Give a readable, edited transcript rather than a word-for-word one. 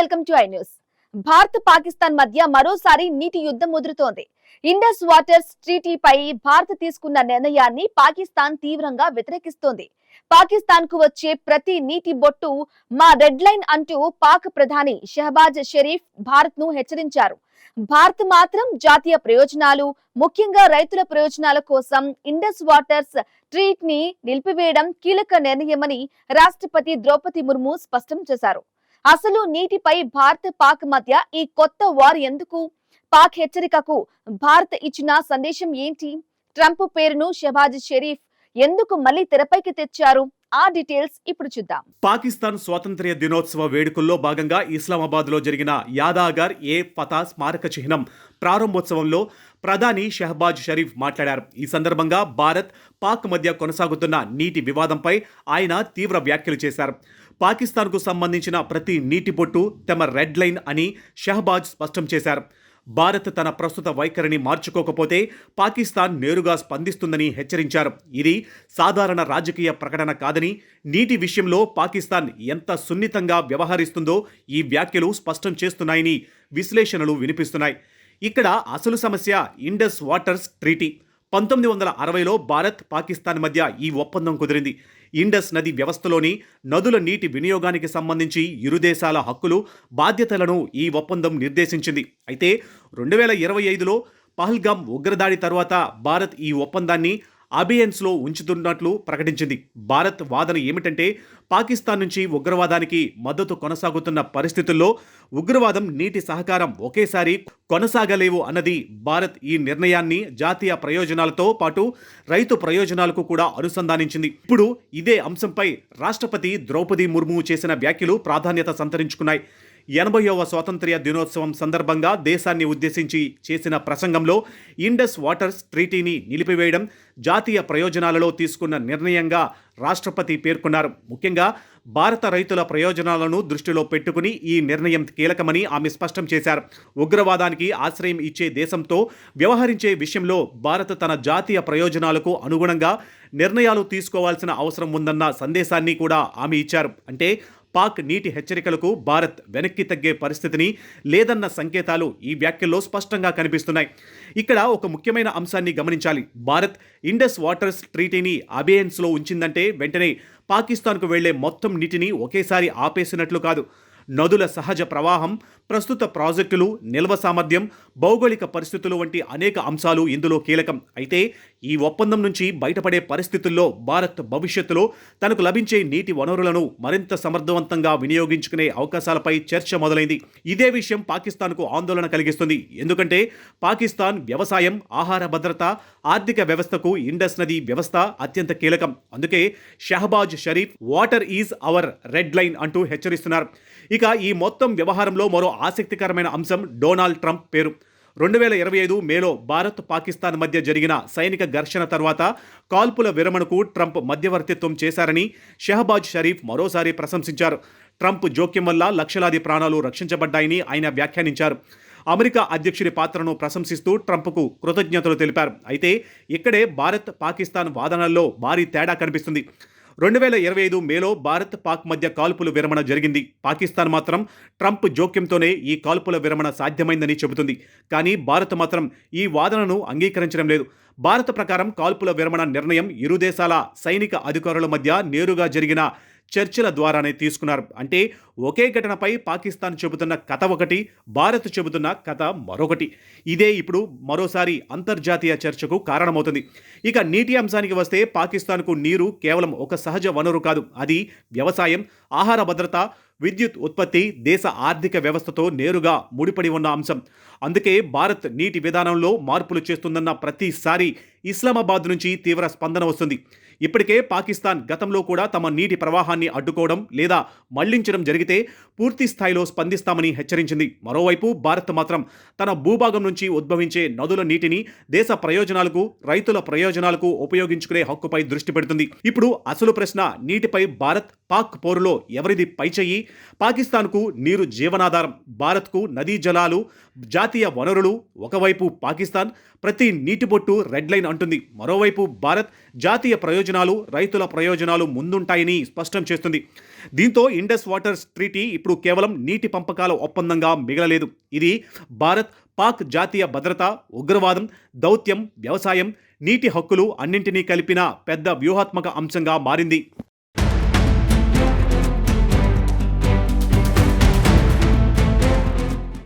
Welcome to I news. Bharat Pakistan మధ్య మరోసారి నీటి యుద్ధం ముదురుతోంది. ఇండస్ వాటర్స్ ట్రీటీపై భారత్ తీసుకున్న నిర్ణయాన్ని పాకిస్తాన్ తీవ్రంగా వ్యతిరేకిస్తోంది. పాకిస్తాన్ కు వచ్చే ప్రతి నీటి బొట్టు మా రెడ్ లైన్ అంటూ పాక్ ప్రధాని షహబాజ్ షరీఫ్ భారత్ ను హెచ్చరించారు. భారత్ మాత్రం జాతీయ ప్రయోజనాలు, ముఖ్యంగా రైతుల ప్రయోజనాల కోసం ఇండస్ వాటర్స్ ట్రీట్ ని నిలిపివేయడం కీలక నిర్ణయమని రాష్ట్రపతి ద్రౌపది ముర్ము స్పష్టం చేశారు. అసలు నీటిపై భారత్ పాక్ మధ్య ఈ కొత్త వార్ ఎందుకు? పాక్ హెచ్చరికకు భారత్ ఇచ్చిన సందేశం ఏంటి? ట్రంప్ పేరును షహబాజ్ షరీఫ్ ఎందుకు మళ్ళీ తెరపైకి తెచ్చారు? ఆ డీటెయిల్స్ ఇప్పుడు చూద్దాం. పాకిస్తాన్ స్వాతంత్ర్య దినోత్సవ వేడుకల్లో భాగంగా ఇస్లామాబాద్ లో జరిగిన యాదాగర్ ఏ ఫతా స్మారక చిహ్నం ప్రారంభోత్సవంలో ప్రధాని షహబాజ్ షరీఫ్ మాట్లాడారు. ఈ సందర్భంగా భారత్ పాక్ మధ్య కొనసాగుతున్న నీటి వివాదంపై ఆయన తీవ్ర వ్యాఖ్యలు చేశారు. పాకిస్తాన్కు సంబంధించిన ప్రతి నీటి బొట్టు తమ రెడ్ లైన్ అని షహబాజ్ స్పష్టం చేశారు. భారత్ తన ప్రస్తుత వైఖరిని మార్చుకోకపోతే పాకిస్తాన్ నేరుగా స్పందిస్తుందని హెచ్చరించారు. ఇది సాధారణ రాజకీయ ప్రకటన కాదని, నీటి విషయంలో పాకిస్తాన్ ఎంత సున్నితంగా వ్యవహరిస్తుందో ఈ వ్యాఖ్యలు స్పష్టం చేస్తున్నాయని విశ్లేషణలు వినిపిస్తున్నాయి. ఇక్కడ అసలు సమస్య ఇండస్ వాటర్స్ ట్రీటీ. 1960లో భారత్ పాకిస్తాన్ మధ్య ఈ ఒప్పందం కుదిరింది. ఇండస్ నది వ్యవస్థలోని నదుల నీటి వినియోగానికి సంబంధించి ఇరు దేశాల హక్కులు, బాధ్యతలను ఈ ఒప్పందం నిర్దేశించింది. అయితే 2025లో పహల్గామ్ ఉగ్రదాడి తర్వాత భారత్ ఈ ఒప్పందాన్ని అబియన్స్లో ఉంచుతున్నట్లు ప్రకటించింది. భారత్ వాదన ఏమిటంటే, పాకిస్తాన్ నుంచి ఉగ్రవాదానికి మద్దతు కొనసాగుతున్న పరిస్థితుల్లో ఉగ్రవాదం, నీటి సహకారం ఒకేసారి కొనసాగలేవు అన్నది. భారత్ ఈ నిర్ణయాన్ని జాతీయ ప్రయోజనాలతో పాటు రైతు ప్రయోజనాలకు కూడా అనుసంధానించింది. ఇప్పుడు ఇదే అంశంపై రాష్ట్రపతి ద్రౌపది ముర్ము చేసిన వ్యాఖ్యలు ప్రాధాన్యత సంతరించుకున్నాయి. 80వ స్వాతంత్ర్య దినోత్సవం సందర్భంగా దేశాన్ని ఉద్దేశించి చేసిన ప్రసంగంలో ఇండస్ వాటర్స్ ట్రీటీని నిలిపివేయడం జాతీయ ప్రయోజనాలలో తీసుకున్న నిర్ణయంగా రాష్ట్రపతి పేర్కొన్నారు. ముఖ్యంగా భారత రైతుల ప్రయోజనాలను దృష్టిలో పెట్టుకుని ఈ నిర్ణయం కీలకమని ఆమె స్పష్టం చేశారు. ఉగ్రవాదానికి ఆశ్రయం ఇచ్చే దేశంతో వ్యవహరించే విషయంలో భారత్ తన జాతీయ ప్రయోజనాలకు అనుగుణంగా నిర్ణయాలు తీసుకోవాల్సిన అవసరం ఉందన్న సందేశాన్ని కూడా ఆమె ఇచ్చారు. అంటే పాక్ నీటి హెచ్చరికలకు భారత్ వెనక్కి తగ్గే పరిస్థితిని లేదన్న సంకేతాలు ఈ వ్యాఖ్యల్లో స్పష్టంగా కనిపిస్తున్నాయి. ఇక్కడ ఒక ముఖ్యమైన అంశాన్ని గమనించాలి. భారత్ ఇండస్ వాటర్స్ ట్రీటీని అబియన్స్లో ఉంచిందంటే వెంటనే పాకిస్తాన్కు వెళ్లే మొత్తం నీటిని ఒకేసారి ఆపేసినట్లు కాదు. నదుల సహజ ప్రవాహం, ప్రస్తుత ప్రాజెక్టులు, నిల్వ సామర్థ్యం, భౌగోళిక పరిస్థితులు వంటి అనేక అంశాలు ఇందులో కీలకం. అయితే ఈ ఒప్పందం నుంచి బయటపడే పరిస్థితుల్లో భారత్ భవిష్యత్తులో తనకు లభించే నీటి వనరులను మరింత సమర్థవంతంగా వినియోగించుకునే అవకాశాలపై చర్చ మొదలైంది. ఇదే విషయం పాకిస్తాన్కు ఆందోళన కలిగిస్తుంది. ఎందుకంటే పాకిస్తాన్ వ్యవసాయం, ఆహార భద్రత, ఆర్థిక వ్యవస్థకు ఇండస్ నది వ్యవస్థ అత్యంత కీలకం. అందుకే Shehbaz Sharif water is our red line అంటూ హెచ్చరిస్తున్నారు. ఇక ఈ మొత్తం వ్యవహారంలో మరో ఆసక్తికరమైన అంశం డొనాల్డ్ ట్రంప్ పేరు. 2025 మేలో భారత్ పాకిస్తాన్ మధ్య జరిగిన సైనిక ఘర్షణ తర్వాత కాల్పుల విరమణకు ట్రంప్ మధ్యవర్తిత్వం చేశారని షహబాజ్ షరీఫ్ మరోసారి ప్రశంసించారు. ట్రంప్ జోక్యం వల్ల లక్షలాది ప్రాణాలు రక్షించబడ్డాయని ఆయన వ్యాఖ్యానించారు. అమెరికా అధ్యక్షుడి పాత్రను ప్రశంసిస్తూ ట్రంప్కు కృతజ్ఞతలు తెలిపారు. అయితే ఇక్కడే భారత్ పాకిస్తాన్ వాదనల్లో భారీ తేడా కనిపిస్తుంది. 2025 మేలో భారత్ పాక్ మధ్య కాల్పుల విరమణ జరిగింది. పాకిస్తాన్ మాత్రం ట్రంప్ జోక్యంతోనే ఈ కాల్పుల విరమణ సాధ్యమైందని చెబుతుంది. కానీ భారత్ మాత్రం ఈ వాదనను అంగీకరించడం లేదు. భారత ప్రకారం కాల్పుల విరమణ నిర్ణయం ఇరు దేశాల సైనిక అధికారుల మధ్య నేరుగా జరిగిన చర్చల ద్వారానే తీసుకున్నారు. అంటే ఒకే ఘటనపై పాకిస్తాన్ చెబుతున్న కథ ఒకటి, భారత్ చెబుతున్న కథ మరొకటి. ఇదే ఇప్పుడు మరోసారి అంతర్జాతీయ చర్చకు కారణమవుతుంది. ఇక నీటి అంశానికి వస్తే పాకిస్తాన్కు నీరు కేవలం ఒక సహజ వనరు కాదు. అది వ్యవసాయం, ఆహార భద్రత, విద్యుత్ ఉత్పత్తి, దేశ ఆర్థిక వ్యవస్థతో నేరుగా ముడిపడి ఉన్న అంశం. అందుకే భారత్ నీటి విధానంలో మార్పులు చేస్తుందన్న ప్రతిసారి ఇస్లామాబాద్ నుంచి తీవ్ర స్పందన వస్తుంది. ఇప్పటికే పాకిస్తాన్ గతంలో కూడా తమ నీటి ప్రవాహాన్ని అడ్డుకోవడం లేదా మళ్లించడం జరిగితే పూర్తి స్థాయిలో స్పందిస్తామని హెచ్చరించింది. మరోవైపు భారత్ మాత్రం తన భూభాగం నుంచి ఉద్భవించే నదుల నీటిని దేశ ప్రయోజనాలకు, రైతుల ప్రయోజనాలకు ఉపయోగించుకునే హక్కుపై దృష్టి పెడుతుంది. ఇప్పుడు అసలు ప్రశ్న, నీటిపై భారత్ పాక్ పోరులో ఎవరిది పైచెయ్యి? పాకిస్తాన్కు నీరు జీవనాధారం, భారత్కు నదీ జలాలు, జాతీయ వనరులు. ఒకవైపు పాకిస్తాన్ ప్రతి నీటి బొట్టు రెడ్ లైన్ అంటుంది. మరోవైపు భారత్ జాతీయ ప్రయోజనాలు, రైతుల ప్రయోజనాలు ముందుంటాయని స్పష్టం చేస్తుంది. దీంతో ఇండస్ వాటర్స్ ట్రీటీ ఇప్పుడు కేవలం నీటి పంపకాల ఒప్పందంగా మిగలలేదు. ఇది భారత్, పాక్ జాతీయ భద్రత, ఉగ్రవాదం, దౌత్యం, వ్యవసాయం, నీటి హక్కులు అన్నింటినీ కలిపిన పెద్ద వ్యూహాత్మక అంశంగా మారింది.